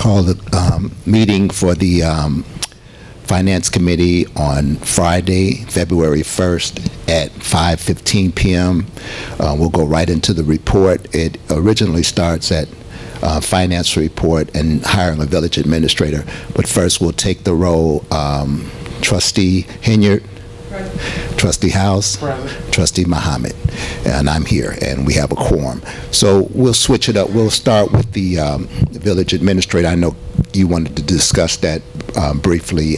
call the meeting for the Finance Committee on Friday, February 1st at 5:15 p.m. We'll go right into the report. It originally starts at finance report and hiring a village administrator. But first we'll take the roll. Trustee Henyard, Trustee House, Trustee Muhammad, and I'm here, and we have a quorum. So we'll switch it up. We'll start with the village administrator. I know you wanted to discuss that briefly,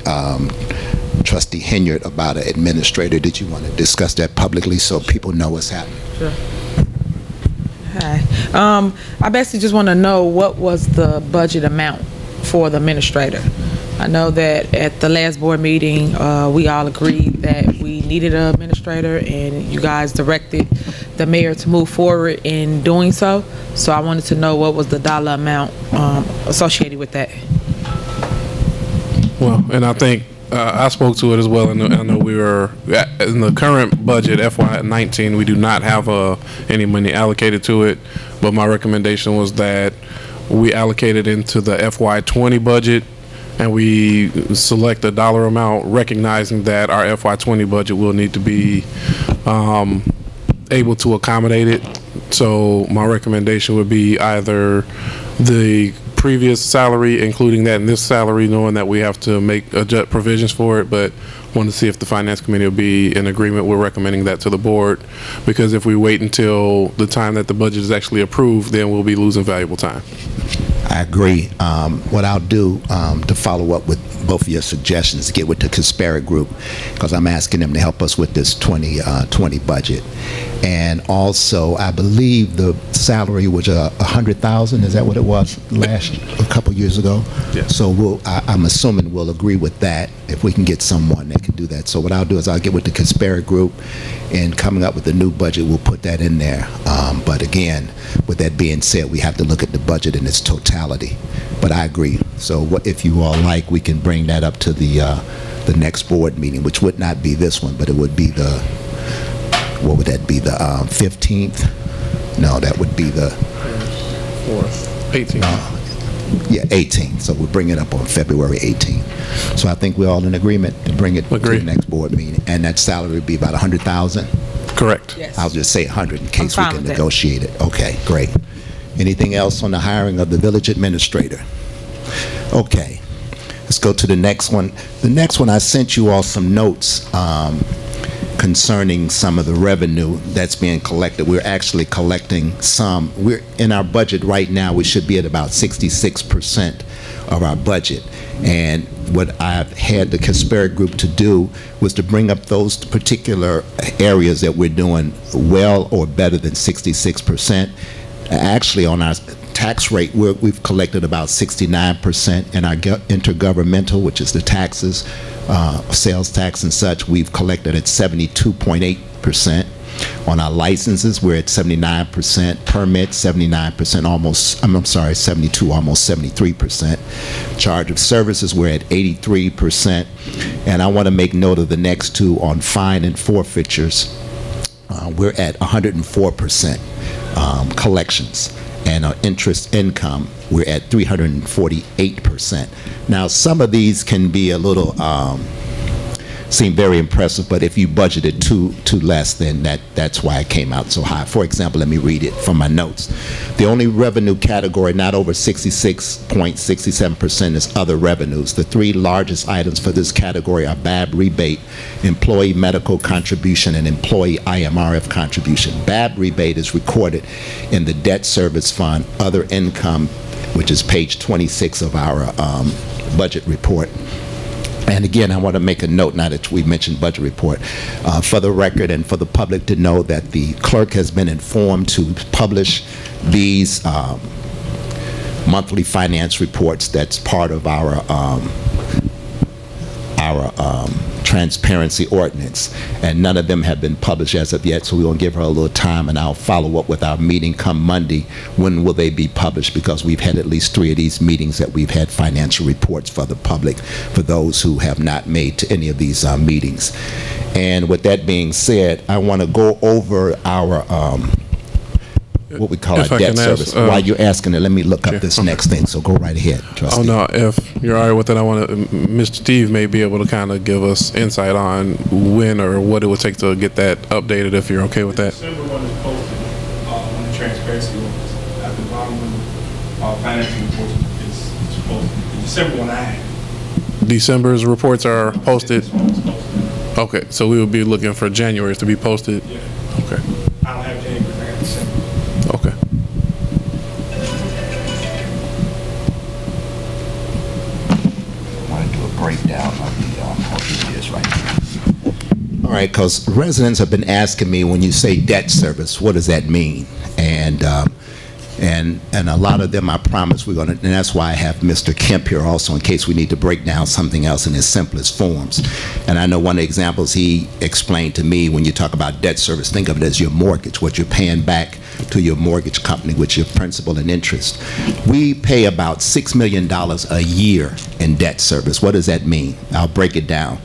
Trustee Henyard, about an administrator. Did you want to discuss that publicly so people know what's happening? Sure. Hi. I basically just want to know what was the budget amount for the administrator. I know that at the last board meeting, we all agreed that we needed an administrator, and you guys directed the mayor to move forward in doing so. So I wanted to know what was the dollar amount associated with that. Well, and I think I spoke to it as well, and I know we were in the current budget, FY19, we do not have any money allocated to it, but my recommendation was that we allocated into the FY20 budget, and we select a dollar amount, recognizing that our FY20 budget will need to be able to accommodate it. So my recommendation would be either the previous salary, including that in this salary, knowing that we have to make adjust provisions for it, but want to see if the Finance Committee will be in agreement with recommending that to the board, because if we wait until the time that the budget is actually approved, then we'll be losing valuable time. I agree. What I'll do to follow up with both of your suggestions, get with the Caspera group, because I'm asking them to help us with this 2020 budget. And also, I believe the salary was $100,000. Is that what it was a couple years ago? Yes. So I'm assuming we'll agree with that if we can get someone that can do that. So what I'll do is I'll get with the Caspera group, and coming up with the new budget, we'll put that in there. But again, with that being said, we have to look at the budget in its totality. But I agree. So what, if you all like, we can bring that up to the next board meeting, which would not be this one, but it would be the, what would that be, the 15th? No, that would be the 18th. Yeah, 18th. So we'll bring it up on February 18th. So I think we're all in agreement to bring it to the next board meeting. And that salary would be about $100,000? Correct. Yes. I'll just say 100 in case we can negotiate it. Okay, great. Anything else on the hiring of the village administrator? Okay, let's go to the next one. The next one, I sent you all some notes concerning some of the revenue that's being collected. We're actually collecting some. We're in our budget right now, we should be at about 66% of our budget. And what I've had the Caspera group to do was to bring up those particular areas that we're doing well or better than 66%. Actually, on our tax rate, we've collected about 69%, and our intergovernmental, which is the taxes, sales tax and such, we've collected at 72.8%. On our licenses, we're at 79%. Permits, 79%, almost, I'm sorry, 72, almost 73%. Charge of services, we're at 83%. And I want to make note of the next two on fine and forfeitures. We're at 104% collections. And our interest income, we're at 348%. Now, some of these can be a little, seem very impressive, but if you budgeted too less, then that's why it came out so high. For example, let me read it from my notes. The only revenue category not over 66.67% is other revenues. The three largest items for this category are BAB rebate, employee medical contribution, and employee IMRF contribution. BAB rebate is recorded in the debt service fund, other income, which is page 26 of our budget report. And again, I want to make a note, now that we mentioned budget report, for the record and for the public to know that the clerk has been informed to publish these monthly finance reports. That's part of our transparency ordinance, and none of them have been published as of yet, so we're going to give her a little time, and I'll follow up with our meeting come Monday. When will they be published? Because we've had at least 3 of these meetings that we've had financial reports for the public, for those who have not made to any of these meetings. And with that being said, I want to go over our what we call If our I debt can ask, service. While you're asking it, let me look up this next thing. So go right ahead, Trustee. Oh, no, if you're all right with it, I want to, Mr. Steve may be able to kind of give us insight on when or what it would take to get that updated, if you're okay with that. December one is posted on the transparency office. At the bottom of the financial reports is posted. The December one I have. December's reports are posted. This one is posted. Okay, so we would be looking for January's to be posted. Yeah. Okay, I don't have January, I have December. okay. I want to do a breakdown of the what it is right now. All right, because residents have been asking me, when you say debt service, what does that mean? And a lot of them, I promise we're going to, and that's why I have Mr. Kemp here also, in case we need to break down something else in its simplest forms. And I know one of the examples he explained to me, when you talk about debt service, think of it as your mortgage, what you're paying back to your mortgage company, which your principal and interest. We pay about $6 million a year in debt service. What does that mean? I'll break it down.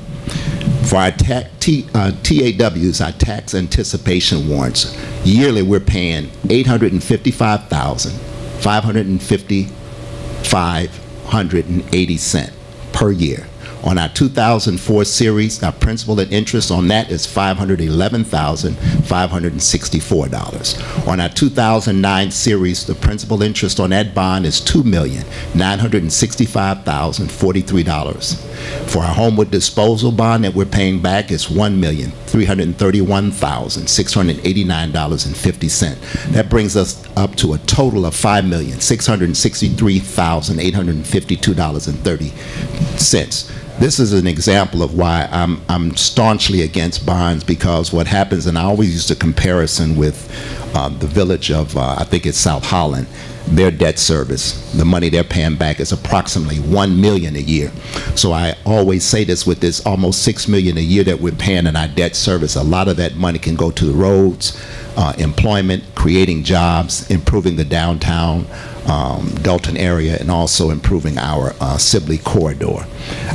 For our TAWs, our tax anticipation warrants, yearly we're paying $855,580 per year. On our 2004 series, our principal and interest on that is $511,564. On our 2009 series, the principal interest on that bond is $2,965,043. For our Homewood disposal bond that we're paying back is $1,331,689.50. That brings us up to a total of $5,663,852.30. This is an example of why I'm staunchly against bonds, because what happens, and I always use the comparison with the village of, I think it's South Holland, their debt service, the money they're paying back is approximately $1 million a year. So I always say this, with this almost $6 million a year that we're paying in our debt service, a lot of that money can go to the roads, employment, creating jobs, improving the downtown Dalton area, and also improving our Sibley corridor.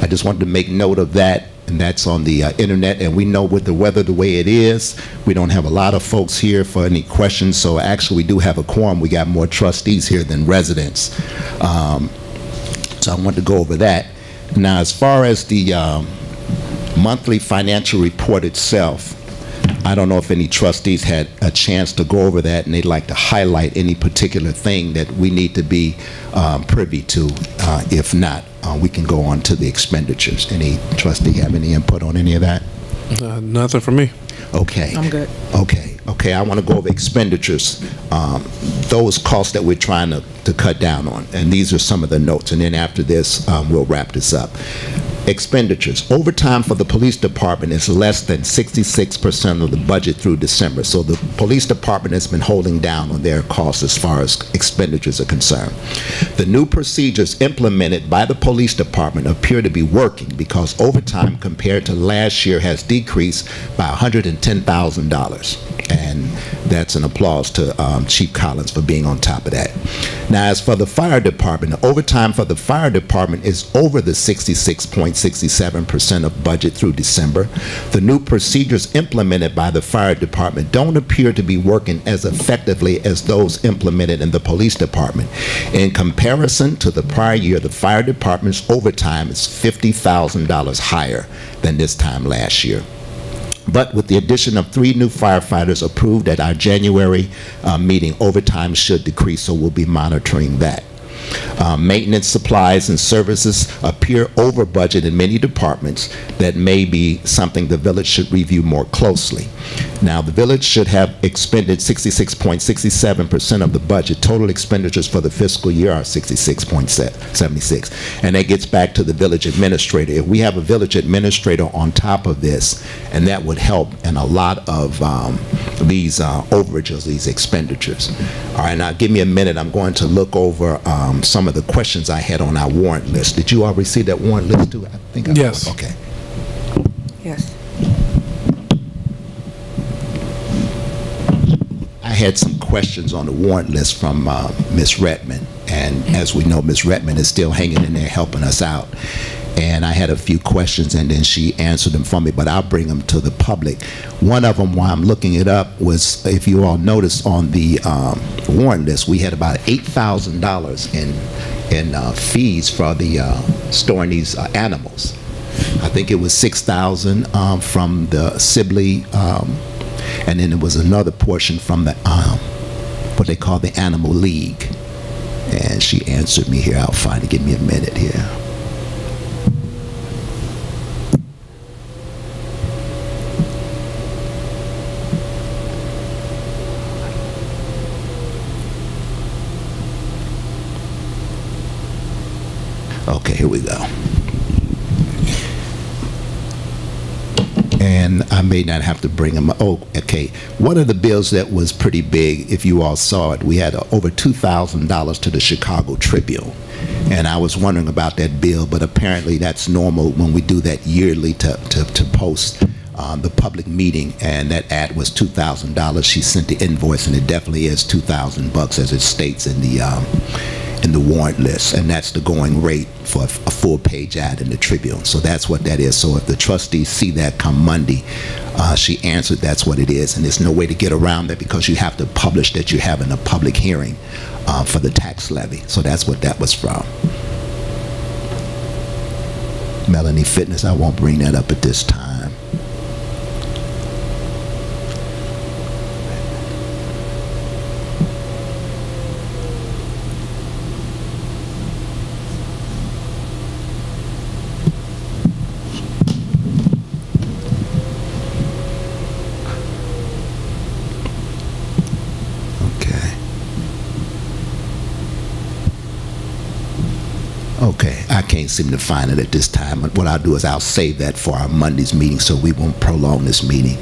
I just wanted to make note of that, and that's on the internet. And we know with the weather the way it is, we don't have a lot of folks here for any questions. So actually we do have a quorum. We got more trustees here than residents. So I wanted to go over that. Now, as far as the monthly financial report itself, I don't know if any trustees had a chance to go over that and they'd like to highlight any particular thing that we need to be privy to. If not, we can go on to the expenditures. Any trustee have any input on any of that? Nothing for me. Okay. I'm good. Okay, I want to go over expenditures, those costs that we're trying to cut down on. And these are some of the notes. And then after this, we'll wrap this up. Expenditures. Overtime for the police department is less than 66% of the budget through December. So the police department has been holding down on their costs as far as expenditures are concerned. The new procedures implemented by the police department appear to be working, because overtime compared to last year has decreased by $110,000. And that's an applause to Chief Collins for being on top of that. Now, as for the fire department, the overtime for the fire department is over the 66.67% of budget through December. The new procedures implemented by the fire department don't appear to be working as effectively as those implemented in the police department. In comparison to the prior year, the fire department's overtime is $50,000 higher than this time last year. But with the addition of 3 new firefighters approved at our January meeting, overtime should decrease, so we'll be monitoring that. Maintenance supplies and services appear over budget in many departments. That may be something the village should review more closely. Now, the village should have expended 66.67% of the budget. Total expenditures for the fiscal year are 66.76. And that gets back to the village administrator. If we have a village administrator on top of this, and that would help in a lot of these overages, these expenditures. All right, now give me a minute. I'm going to look over some of the questions I had on our warrant list. Did you all receive that warrant list too? I think I Yes. Okay. Yes. I had some questions on the warrant list from Ms. Redmond, and as we know, Ms. Redmond is still hanging in there helping us out. And I had a few questions, and then she answered them for me, but I'll bring them to the public. One of them, while I'm looking it up, was, if you all noticed on the warrant list, we had about $8,000 in fees for the storing these animals. I think it was 6,000 from the Sibley, and then there was another portion from the what they call the Animal League. And she answered me here. I'll find it. Give me a minute here. Okay, here we go. And I may not have to bring them. Oh, okay. One of the bills that was pretty big, if you all saw it, we had over $2,000 to the Chicago Tribune. And I was wondering about that bill, but apparently that's normal when we do that yearly to post the public meeting, and that ad was $2,000. She sent the invoice, and it definitely is $2,000 as it states in the warrant list, and that's the going rate for a full-page ad in the Tribune. So that's what that is. So if the trustees see that come Monday, she answered that's what it is, and there's no way to get around that because you have to publish that you're having a public hearing for the tax levy. So that's what that was from. Melanie Fitness, I won't bring that up at this time. Okay, I can't seem to find it at this time. What I'll do is I'll save that for our Monday's meeting so we won't prolong this meeting.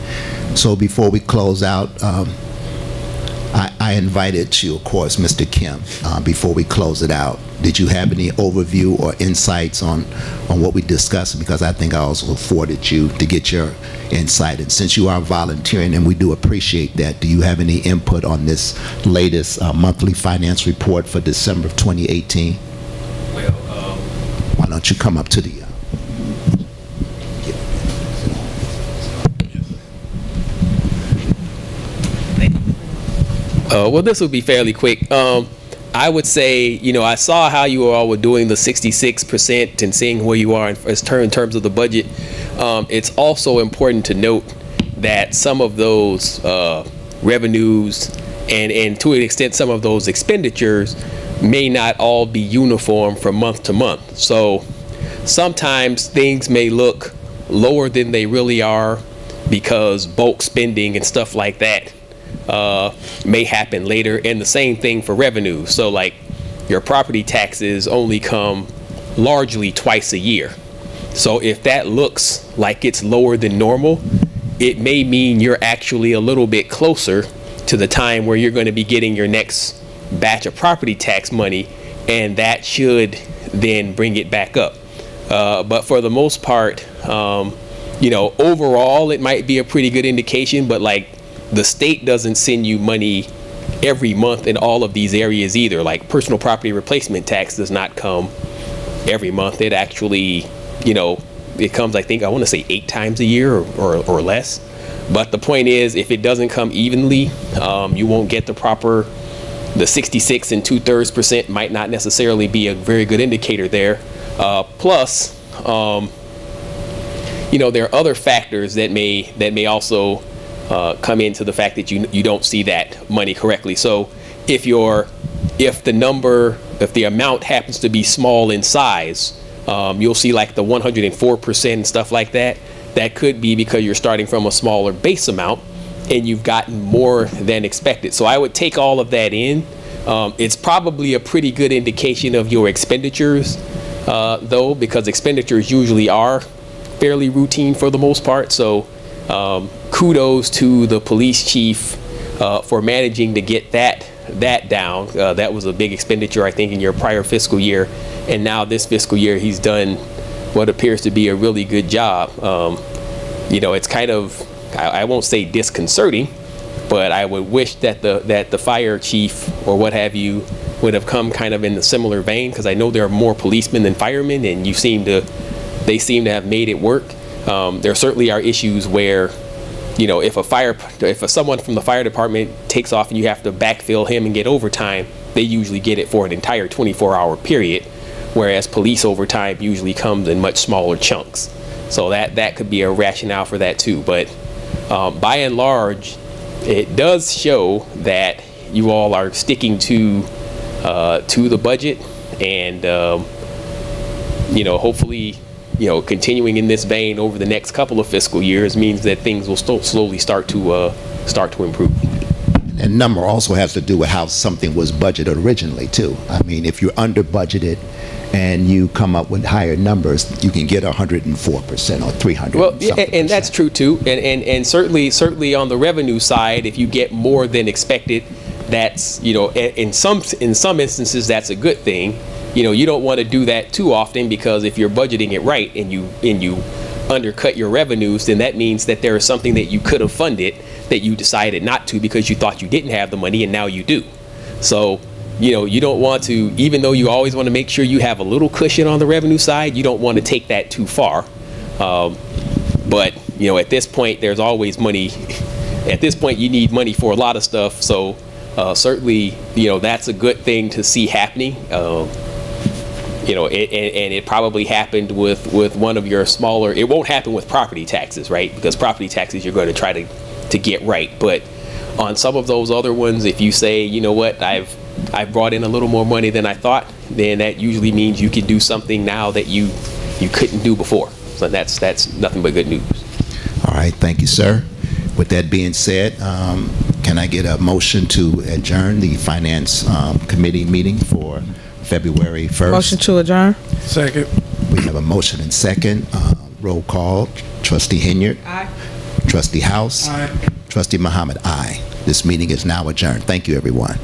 So before we close out, I invited you, of course, Mr. Kemp, before we close it out. Did you have any overview or insights on what we discussed? Because I think I also afforded you to get your insight. And since you are volunteering, and we do appreciate that, do you have any input on this latest monthly finance report for December of 2018? Well, why don't you come up to the well, this will be fairly quick. I would say, you know, I saw how you all were doing the 66% and seeing where you are in terms of the budget. It's also important to note that some of those revenues and to an extent some of those expenditures may not all be uniform from month to month. So sometimes things may look lower than they really are because bulk spending and stuff like that may happen later, and the same thing for revenue. So like your property taxes only come largely twice a year. So if that looks like it's lower than normal, it may mean you're actually a little bit closer to the time where you're going to be getting your next batch of property tax money, and that should then bring it back up. But for the most part, you know, overall it might be a pretty good indication, but like the state doesn't send you money every month in all of these areas either. Like personal property replacement tax does not come every month. It actually, you know, it comes, I think, I want to say 8 times a year or less. But the point is, if it doesn't come evenly, you won't get the 66 2/3% might not necessarily be a very good indicator there. Plus, you know, there are other factors that may also come into the fact that you don't see that money correctly. So if the amount happens to be small in size, you'll see like the 104% and stuff like that. That could be because you're starting from a smaller base amount and you've gotten more than expected. So I would take all of that in. It's probably a pretty good indication of your expenditures, though, because expenditures usually are fairly routine for the most part. So kudos to the police chief for managing to get that down. That was a big expenditure, I think, in your prior fiscal year, and now this fiscal year he's done what appears to be a really good job. You know, it's kind of, I won't say disconcerting, but I would wish that the fire chief or what have you would have come kind of in the similar vein, because I know there are more policemen than firemen, and they seem to have made it work. There certainly are issues where you know, if someone from the fire department takes off and you have to backfill him and get overtime, they usually get it for an entire 24-hour period, whereas police overtime usually comes in much smaller chunks. So that could be a rationale for that too. But by and large, it does show that you all are sticking to the budget, and you know, hopefully, you know, continuing in this vein over the next couple of fiscal years means that things will slowly start to improve. And number also has to do with how something was budgeted originally too. I mean, if you're under budgeted and you come up with higher numbers, you can get 104% or 300. Well, and that's true too. And certainly on the revenue side, if you get more than expected, that's, you know, in some instances that's a good thing. You know, you don't want to do that too often, because if you're budgeting it right and you undercut your revenues, then that means that there is something that you could have funded that you decided not to because you thought you didn't have the money and now you do. So, you know, you don't want to, even though you always want to make sure you have a little cushion on the revenue side, you don't want to take that too far. But, you know, at this point, there's always money. At this point, you need money for a lot of stuff. So certainly, you know, that's a good thing to see happening. You know, and it probably happened with one of your smaller, it won't happen with property taxes, right? Because property taxes you're going to try to get right. But on some of those other ones, if you say, you know what, I've brought in a little more money than I thought, then that usually means you can do something now that you couldn't do before. So that's nothing but good news. All right, thank you, sir. With that being said, can I get a motion to adjourn the Finance Committee meeting for February 1st? Motion to adjourn. Second. We have a motion and second. Roll call. Trustee Henyard. Aye. Trustee House. Aye. Trustee Muhammad. Aye. This meeting is now adjourned. Thank you, everyone.